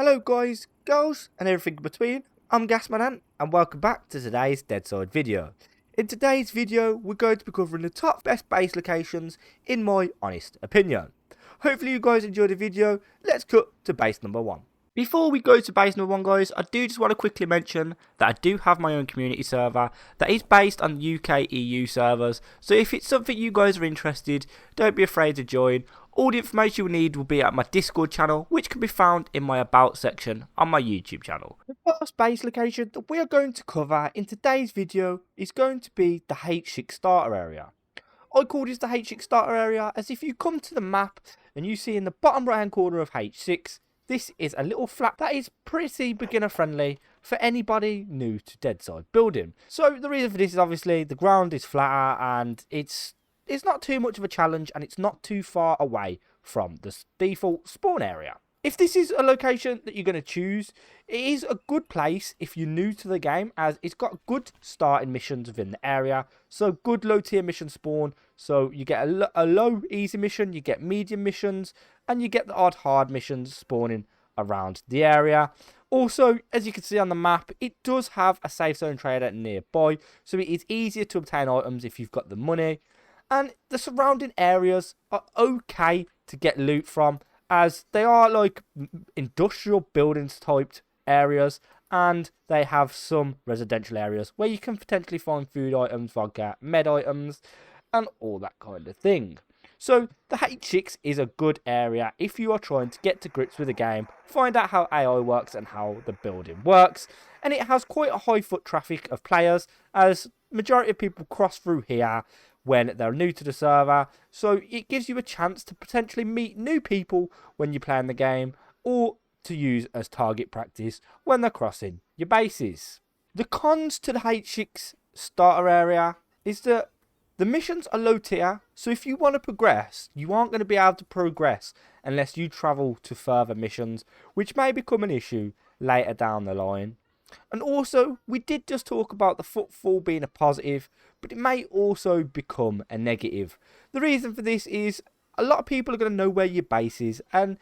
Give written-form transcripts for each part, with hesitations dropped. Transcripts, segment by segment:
Hello guys, girls and everything in between, I'm Gasman and welcome back to today's DEADSIDE video. In today's video we're going to be covering the top best base locations in my honest opinion. Hopefully you guys enjoyed the video. Let's cut to base number 1. Before we go to base number 1 guys, I do just want to quickly mention that I do have my own community server that is based on UK EU servers, so if it's something you guys are interested, don't be afraid to join. All the information you'll need will be at my Discord channel, which can be found in my About section on my YouTube channel. The first base location that we are going to cover in today's video is going to be the H6 starter area. I call this the H6 starter area as if you come to the map and you see in the bottom right hand corner of H6, this is a little flat that is pretty beginner friendly for anybody new to DEADSIDE building. So the reason for this is obviously the ground is flatter and it's not too much of a challenge and it's not too far away from the default spawn area. If this is a location that you're going to choose, it is a good place if you're new to the game as it's got good starting missions within the area. So good low tier mission spawn, so you get a low easy mission, you get medium missions and you get the odd hard missions spawning around the area. Also, as you can see on the map, it does have a safe zone trader nearby, so it is easier to obtain items if you've got the money. And the surrounding areas are okay to get loot from, as they are like industrial buildings typed areas, and they have some residential areas where you can potentially find food items, vodka, med items, and all that kind of thing. So the H6 is a good area if you are trying to get to grips with the game, find out how AI works and how the building works, and it has quite a high foot traffic of players as majority of people cross through here when they're new to the server, so it gives you a chance to potentially meet new people when you're playing the game, or to use as target practice when they're crossing your bases. The cons to the H6 starter area is that the missions are low tier, so if you want to progress, you aren't going to be able to progress unless you travel to further missions, which may become an issue later down the line. And also, we did just talk about the footfall being a positive, but it may also become a negative. The reason for this is a lot of people are going to know where your base is, and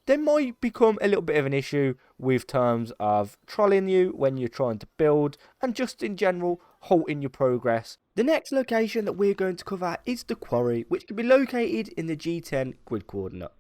there might become a little bit of an issue with terms of trolling you when you're trying to build, and just in general, halting your progress. The next location that we're going to cover is the quarry, which can be located in the G10 grid coordinate.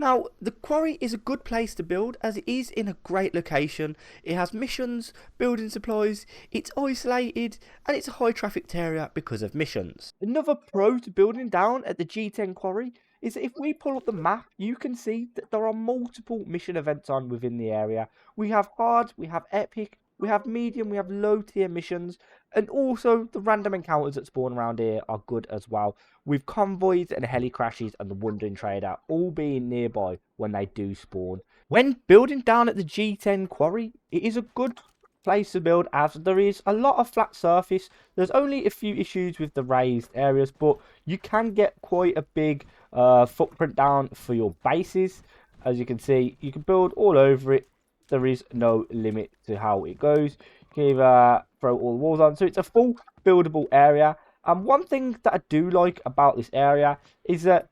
Now, the quarry is a good place to build as it is in a great location. It has missions, building supplies, it's isolated, and it's a high trafficked area because of missions. Another pro to building down at the G10 quarry is that if we pull up the map, you can see that there are multiple mission events on within the area. We have hard, we have epic, we have medium, we have low tier missions, and also the random encounters that spawn around here are good as well, with convoys and heli crashes and the wandering trader all being nearby when they do spawn. When building down at the G10 quarry, it is a good place to build as there is a lot of flat surface. There's only a few issues with the raised areas, but you can get quite a big footprint down for your bases. As you can see, you can build all over it. There is no limit to how it goes. You can either throw all the walls on, so it's a full buildable area. And one thing that I do like about this area is that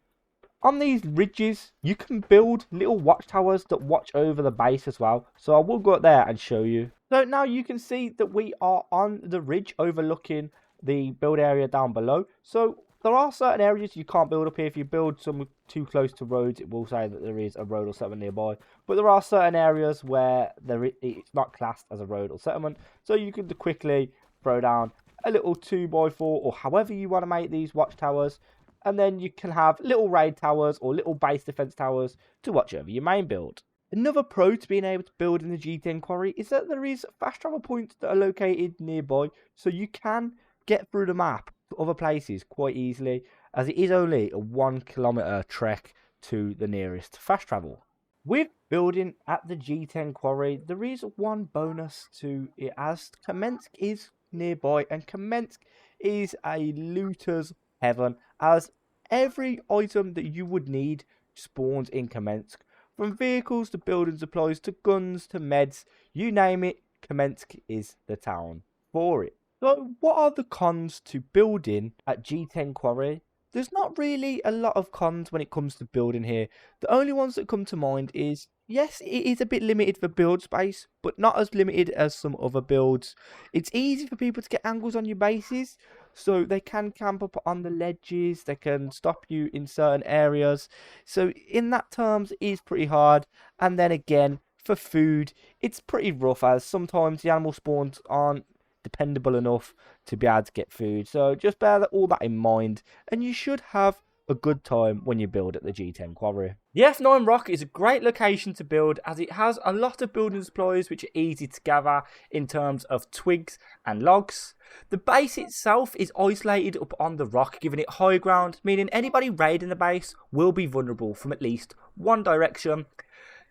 on these ridges, you can build little watchtowers that watch over the base as well. So I will go up there and show you. So now you can see that we are on the ridge overlooking the build area down below. So there are certain areas you can't build up here. If you build some too close to roads, it will say that there is a road or settlement nearby. But there are certain areas where it's not classed as a road or settlement. So you can quickly throw down a little 2x4 or however you want to make these watchtowers. And then you can have little raid towers or little base defense towers to watch over your main build. Another pro to being able to build in the G10 quarry is that there is fast travel points that are located nearby. So you can get through the map to other places quite easily, as it is only a 1 kilometer trek to the nearest fast travel. With building at the G10 quarry, there is one bonus to it as Kamensk is nearby, and Kamensk is a looter's heaven as every item that you would need spawns in Kamensk. From vehicles to building supplies to guns to meds, you name it, Kamensk is the town for it. So what are the cons to building at G10 Quarry? There's not really a lot of cons when it comes to building here. The only ones that come to mind is yes, it is a bit limited for build space, but not as limited as some other builds. It's easy for people to get angles on your bases, so they can camp up on the ledges, they can stop you in certain areas. So in that terms, it is pretty hard. And then again, for food, it's pretty rough, as sometimes the animal spawns aren't dependable enough to be able to get food. So just bear all that in mind, and you should have a good time when you build at the G10 quarry. The F9 rock is a great location to build, as it has a lot of building supplies which are easy to gather in terms of twigs and logs. The base itself is isolated up on the rock, giving it high ground, meaning anybody raiding the base will be vulnerable from at least one direction.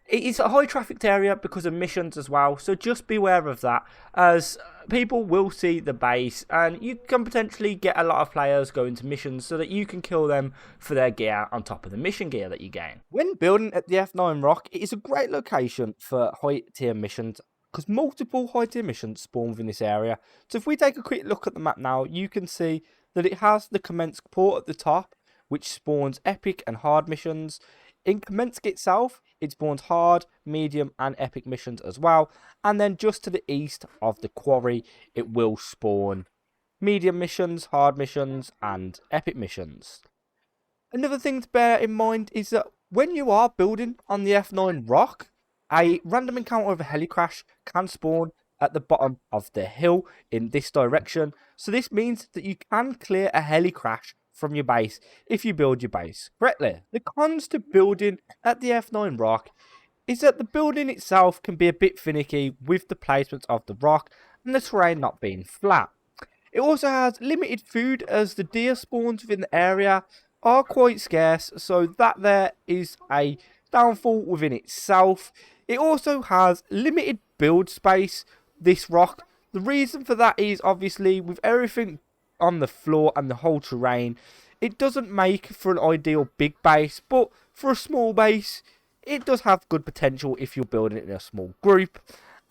It is a high trafficked area because of missions as well, so just beware of that, as people will see the base and you can potentially get a lot of players going to missions so that you can kill them for their gear on top of the mission gear that you gain. When building at the F9 rock, it is a great location for high tier missions, because multiple high tier missions spawn within this area. So if we take a quick look at the map now, you can see that it has the Kamensk port at the top, which spawns epic and hard missions. In Kamensk itself, it spawns hard, medium and epic missions as well. And then just to the east of the quarry, it will spawn medium missions, hard missions and epic missions. Another thing to bear in mind is that when you are building on the F9 rock, a random encounter of a heli crash can spawn at the bottom of the hill in this direction. So this means that you can clear a heli crash from your base if you build your base correctly. The cons to building at the F9 rock is that the building itself can be a bit finicky with the placement of the rock and the terrain not being flat. It also has limited food, as the deer spawns within the area are quite scarce, so that there is a downfall within itself. It also has limited build space, this rock. The reason for that is obviously with everything on the floor and the whole terrain, it doesn't make for an ideal big base, but for a small base, it does have good potential if you're building it in a small group.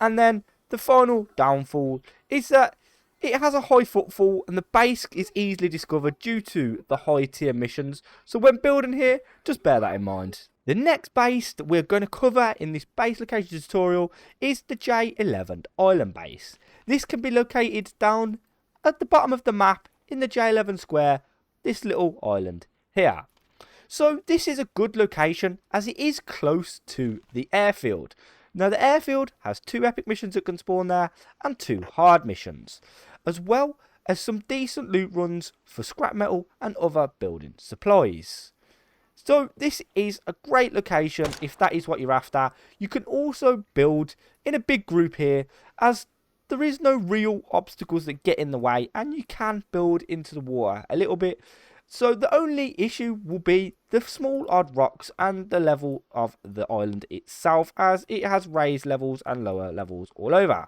And then the final downfall is that it has a high footfall and the base is easily discovered due to the high tier missions. So when building here, just bear that in mind. The next base that we're going to cover in this base location tutorial is the J11 Island base. This can be located down at the bottom of the map in the J11 square, this little island here. So this is a good location as it is close to the airfield. Now the airfield has 2 epic missions that can spawn there and 2 hard missions, as well as some decent loot runs for scrap metal and other building supplies. So this is a great location if that is what you're after. You can also build in a big group here, as there is no real obstacles that get in the way and you can build into the water a little bit. So the only issue will be the small odd rocks and the level of the island itself, as it has raised levels and lower levels all over.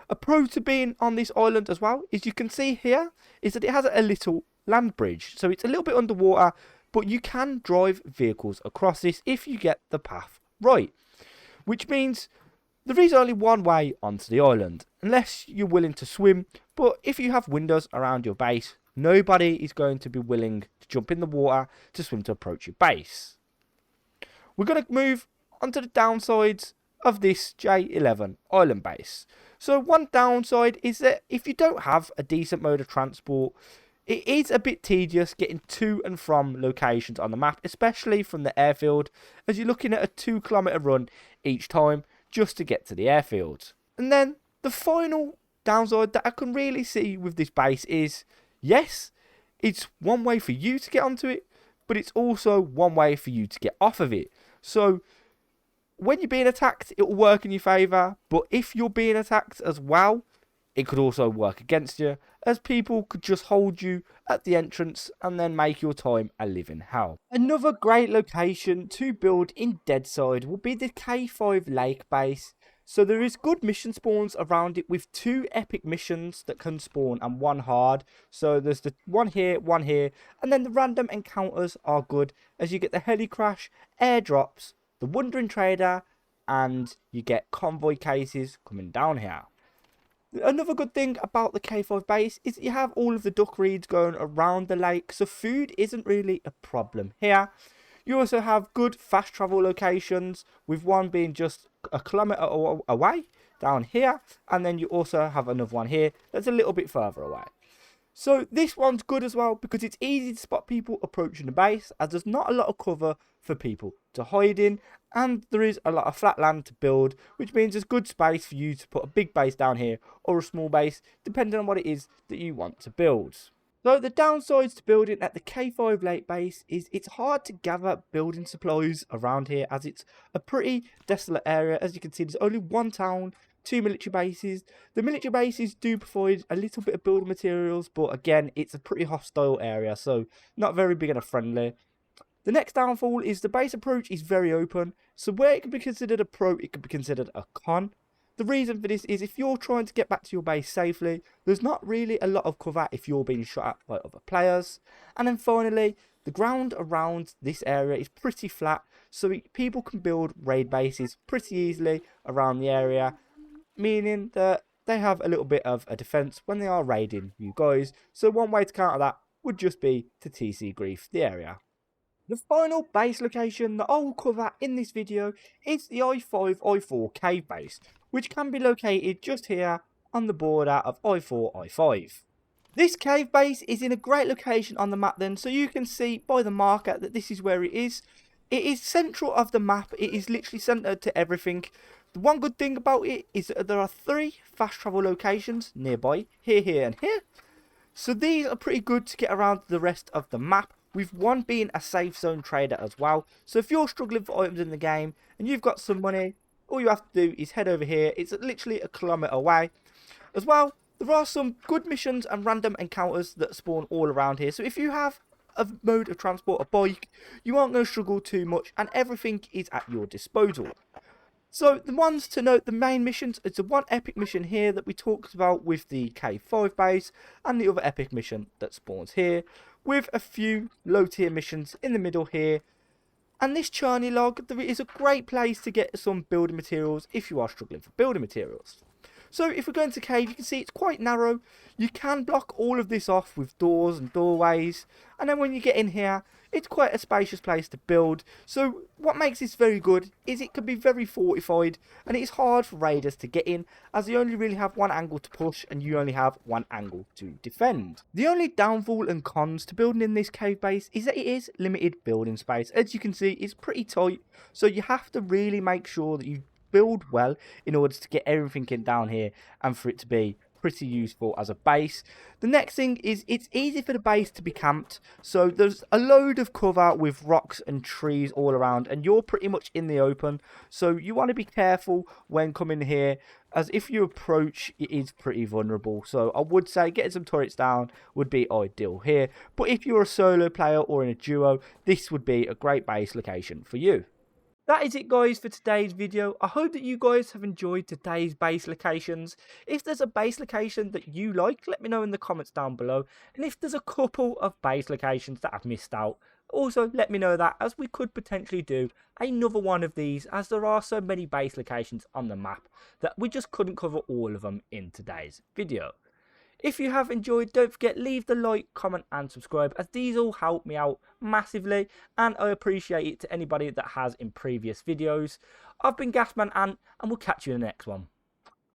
A pro to being on this island as well is you can see here is that it has a little land bridge. So it's a little bit underwater, but you can drive vehicles across this if you get the path right. Which means there is only one way onto the island, unless you're willing to swim. But if you have windows around your base, nobody is going to be willing to jump in the water to swim to approach your base. We're going to move on to the downsides of this J11 island base. So one downside is that if you don't have a decent mode of transport, it is a bit tedious getting to and from locations on the map, especially from the airfield, as you're looking at a 2-kilometer run each time just to get to the airfield. And then the final downside that I can really see with this base is, yes, it's one way for you to get onto it, but it's also one way for you to get off of it. So when you're being attacked, it will work in your favour, but if you're being attacked as well, it could also work against you, as people could just hold you at the entrance and then make your time a living hell. Another great location to build in Deadside will be the K5 Lake base. So there is good mission spawns around it with 2 epic missions that can spawn and 1 hard. So there's the one here, and then the random encounters are good, as you get the heli crash, airdrops, the wandering trader, and you get convoy cases coming down here. Another good thing about the K5 base is you have all of the duck reeds going around the lake, so food isn't really a problem here. You also have good fast travel locations, with one being just a kilometre away down here, and then you also have another one here that's a little bit further away. So this one's good as well because it's easy to spot people approaching the base, as there's not a lot of cover for people to hide in, and there is a lot of flat land to build, which means there's good space for you to put a big base down here or a small base, depending on what it is that you want to build. So the downsides to building at the K5 lake base is it's hard to gather building supplies around here, as it's a pretty desolate area. As you can see, there's only one town, 2 military bases. The military bases do provide a little bit of building materials, but again, it's a pretty hostile area, so not very big and friendly. The next downfall is the base approach is very open, so where it can be considered a pro, it can be considered a con. The reason for this is if you're trying to get back to your base safely, there's not really a lot of cover if you're being shot at by other players. And then finally, the ground around this area is pretty flat, so people can build raid bases pretty easily around the area, meaning that they have a little bit of a defense when they are raiding you guys. So one way to counter that would just be to TC grief the area. The final base location that I will cover in this video is the I5-I4 cave base, which can be located just here on the border of I4-I5. This cave base is in a great location on the map then, so you can see by the marker that this is where it is. It is central of the map, it is literally centered to everything. The one good thing about it is that there are 3 fast travel locations nearby, here and here. So these are pretty good to get around the rest of the map, with one being a safe zone trader as well. So if you're struggling for items in the game and you've got some money, all you have to do is head over here. It's literally a kilometre away. As well, there are some good missions and random encounters that spawn all around here. So if you have a mode of transport, a bike, you aren't going to struggle too much, and everything is at your disposal. So the ones to note, the main missions, it's the one epic mission here that we talked about with the K5 base, and the other epic mission that spawns here, with a few low tier missions in the middle here. And this Charney log, there is a great place to get some building materials if you are struggling for building materials. So if we go into cave, you can see it's quite narrow. You can block all of this off with doors and doorways. And then when you get in here, it's quite a spacious place to build. So what makes this very good is it can be very fortified, and it's hard for raiders to get in, as they only really have one angle to push and you only have one angle to defend. The only downfall and cons to building in this cave base is that it is limited building space. As you can see, it's pretty tight, so you have to really make sure that you build well in order to get everything in down here and for it to be pretty useful as a base. The next thing is it's easy for the base to be camped, so there's a load of cover with rocks and trees all around, and you're pretty much in the open, so you want to be careful when coming here, as if you approach, it is pretty vulnerable. So I would say getting some turrets down would be ideal here, but if you're a solo player or in a duo, this would be a great base location for you. That is it guys for today's video. I hope that you guys have enjoyed today's base locations. If there's a base location that you like, let me know in the comments down below. And if there's a couple of base locations that I've missed out, also let me know that, as we could potentially do another one of these, as there are so many base locations on the map that we just couldn't cover all of them in today's video. If you have enjoyed, don't forget, leave the like, comment and subscribe, as these all help me out massively, and I appreciate it to anybody that has in previous videos. I've been Gasman Ant, and we'll catch you in the next one.